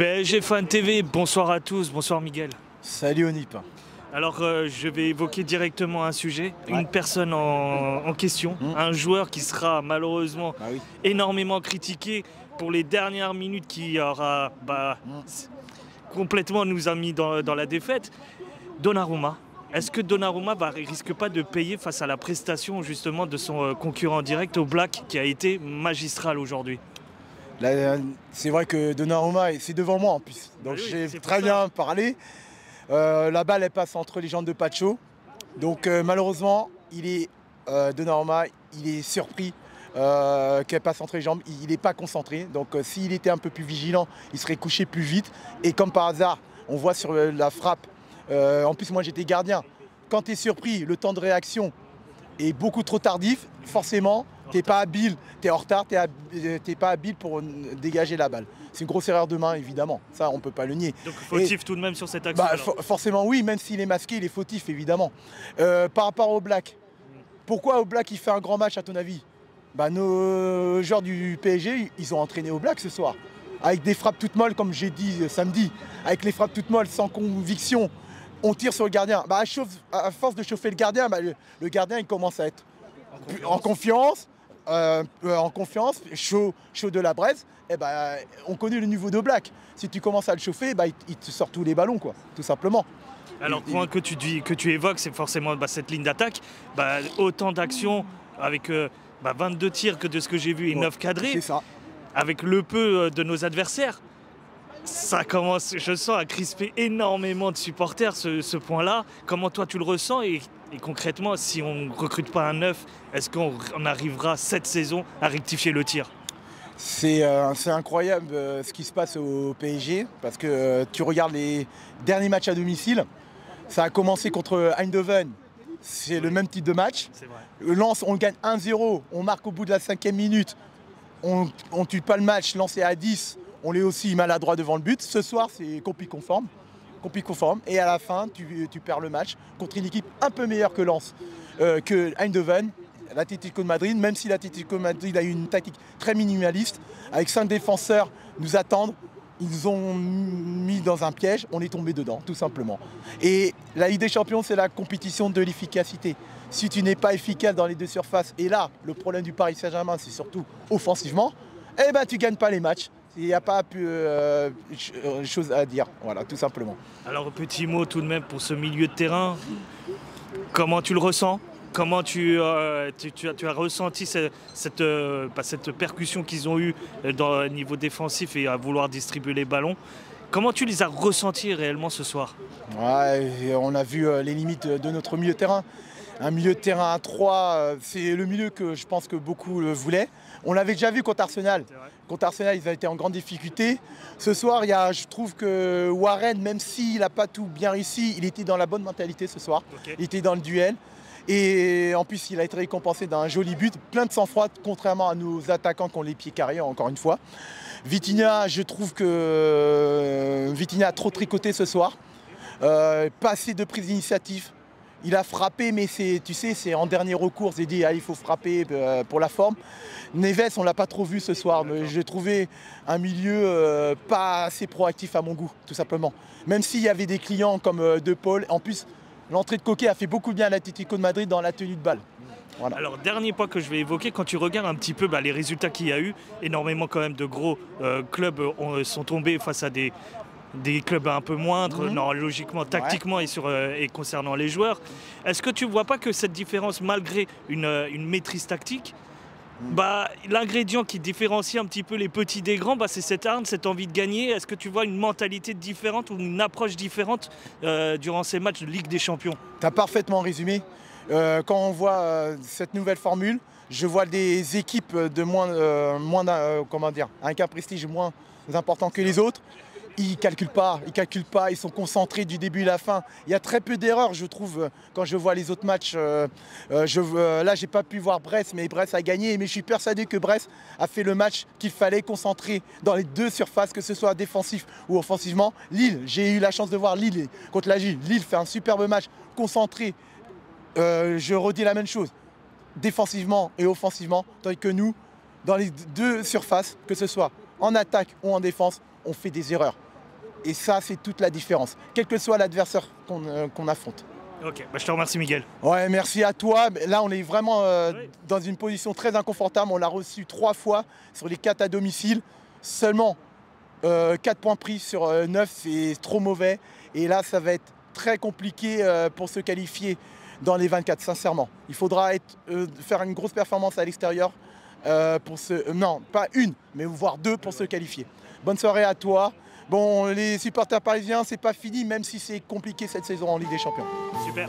PSG Fan TV, bonsoir à tous, bonsoir Miguel. Salut Onip. Alors je vais évoquer directement un sujet, une personne en question, un joueur qui sera malheureusement énormément critiqué pour les dernières minutes qui aura complètement nous a mis dans la défaite. Donnarumma. Est-ce que Donnarumma risque pas de payer face à la prestation justement de son concurrent direct au Black qui a été magistral aujourd'hui? C'est vrai que Donnarumma, c'est devant moi en plus, donc j'ai très bien parlé. La balle elle passe entre les jambes de Pacho, donc malheureusement Donnarumma il est surpris qu'elle passe entre les jambes, il n'est pas concentré, donc s'il était un peu plus vigilant, il serait couché plus vite. Et comme par hasard, on voit sur la frappe, en plus moi j'étais gardien, quand tu es surpris, le temps de réaction est beaucoup trop tardif, forcément t'es pas habile, t'es en retard, t'es pas habile pour dégager la balle. C'est une grosse erreur de main évidemment, ça on peut pas le nier. Donc fautif tout de même sur cette action forcément oui, même s'il est masqué, il est fautif évidemment. Par rapport au Black, pourquoi au Black il fait un grand match à ton avis? Nos joueurs du PSG, ils ont entraîné au Black ce soir. Avec des frappes toutes molles, comme j'ai dit samedi, avec les frappes toutes molles, sans conviction, on tire sur le gardien. À force de chauffer le gardien, le gardien il commence à être en confiance, chaud de la braise. On connaît le niveau de Black. Si tu commences à le chauffer, il te sort tous les ballons, quoi, tout simplement. Alors, point que tu évoques, c'est forcément cette ligne d'attaque. Autant d'actions avec 22 tirs que de ce que j'ai vu et 9 cadrés. C'est ça. Avec le peu de nos adversaires, ça commence, je sens, à crisper énormément de supporters, ce point-là. Comment toi tu le ressens et concrètement, si on ne recrute pas un neuf, est-ce qu'on arrivera cette saison à rectifier le tir? C'est incroyable ce qui se passe au PSG, parce que tu regardes les derniers matchs à domicile, ça a commencé contre Eindhoven, c'est le même type de match. Lens, on gagne 1-0, on marque au bout de la 5e minute, on ne tue pas le match, Lens est à 10, on est aussi maladroit devant le but. Ce soir, c'est copie conforme. Et à la fin, tu perds le match contre une équipe un peu meilleure que Lens, que Eindhoven, l'Atlético de Madrid, même si l'Atlético de Madrid a eu une tactique très minimaliste, avec 5 défenseurs nous attendent, ils nous ont mis dans un piège, on est tombé dedans, tout simplement. Et la Ligue des Champions, c'est la compétition de l'efficacité. Si tu n'es pas efficace dans les deux surfaces, et là, le problème du Paris Saint-Germain, c'est surtout offensivement, tu ne gagnes pas les matchs. Il n'y a pas plus chose à dire, voilà, tout simplement. Alors, petit mot tout de même pour ce milieu de terrain. Comment tu le ressens? Comment tu as ressenti cette percussion qu'ils ont eue au niveau défensif et à vouloir distribuer les ballons? Comment tu les as ressentis réellement ce soir? On a vu les limites de notre milieu de terrain. Un milieu de terrain à 3, c'est le milieu que je pense que beaucoup le voulaient. On l'avait déjà vu contre Arsenal. Contre Arsenal, ils ont été en grande difficulté. Ce soir, je trouve que Warren, même s'il n'a pas tout bien réussi, il était dans la bonne mentalité ce soir. Il était dans le duel. Et en plus, il a été récompensé d'un joli but, plein de sang-froid, contrairement à nos attaquants qui ont les pieds carrés, encore une fois. Vitinha, je trouve que Vitinha a trop tricoté ce soir. Pas assez de prise d'initiative. Il a frappé, mais tu sais, c'est en dernier recours. Il dit il faut frapper pour la forme. Neves, on ne l'a pas trop vu ce soir. J'ai trouvé un milieu pas assez proactif à mon goût, tout simplement. Même s'il y avait des clients comme De Paul. En plus, l'entrée de Coquet a fait beaucoup bien à l'Atlético de Madrid dans la tenue de balle. Voilà. Alors, dernier point que je vais évoquer, quand tu regardes un petit peu les résultats qu'il y a eu, énormément quand même de gros clubs sont tombés face à des clubs un peu moindres, logiquement, tactiquement et concernant les joueurs. Est-ce que tu ne vois pas que cette différence, malgré une maîtrise tactique, l'ingrédient qui différencie un petit peu les petits des grands, c'est cette arme, cette envie de gagner? Est-ce que tu vois une mentalité différente ou une approche différente durant ces matchs de Ligue des Champions? Tu as parfaitement résumé. Quand on voit cette nouvelle formule, je vois des équipes de avec un prestige moins important que les autres. Ils calculent pas, ils sont concentrés du début à la fin. Il y a très peu d'erreurs, je trouve, quand je vois les autres matchs. Là, j'ai pas pu voir Brest, mais Brest a gagné. Mais je suis persuadé que Brest a fait le match qu'il fallait, concentré dans les deux surfaces, que ce soit défensif ou offensivement. Lille, j'ai eu la chance de voir Lille contre la Lille. Lille fait un superbe match, concentré. Je redis la même chose, défensivement et offensivement, tandis que nous, dans les deux surfaces, que ce soit en attaque ou en défense, on fait des erreurs. Et ça, c'est toute la différence, quel que soit l'adversaire qu'on affronte. Ok, je te remercie Miguel. Ouais, merci à toi. Là, on est vraiment dans une position très inconfortable. On l'a reçu 3 fois sur les 4 à domicile. Seulement 4 points pris sur 9, c'est trop mauvais. Et là, ça va être très compliqué pour se qualifier dans les 24, sincèrement. Il faudra faire une grosse performance à l'extérieur pour non, pas une, mais voire 2 pour se qualifier. Bonne soirée à toi. Bon, les supporters parisiens, c'est pas fini, même si c'est compliqué cette saison en Ligue des Champions. Super.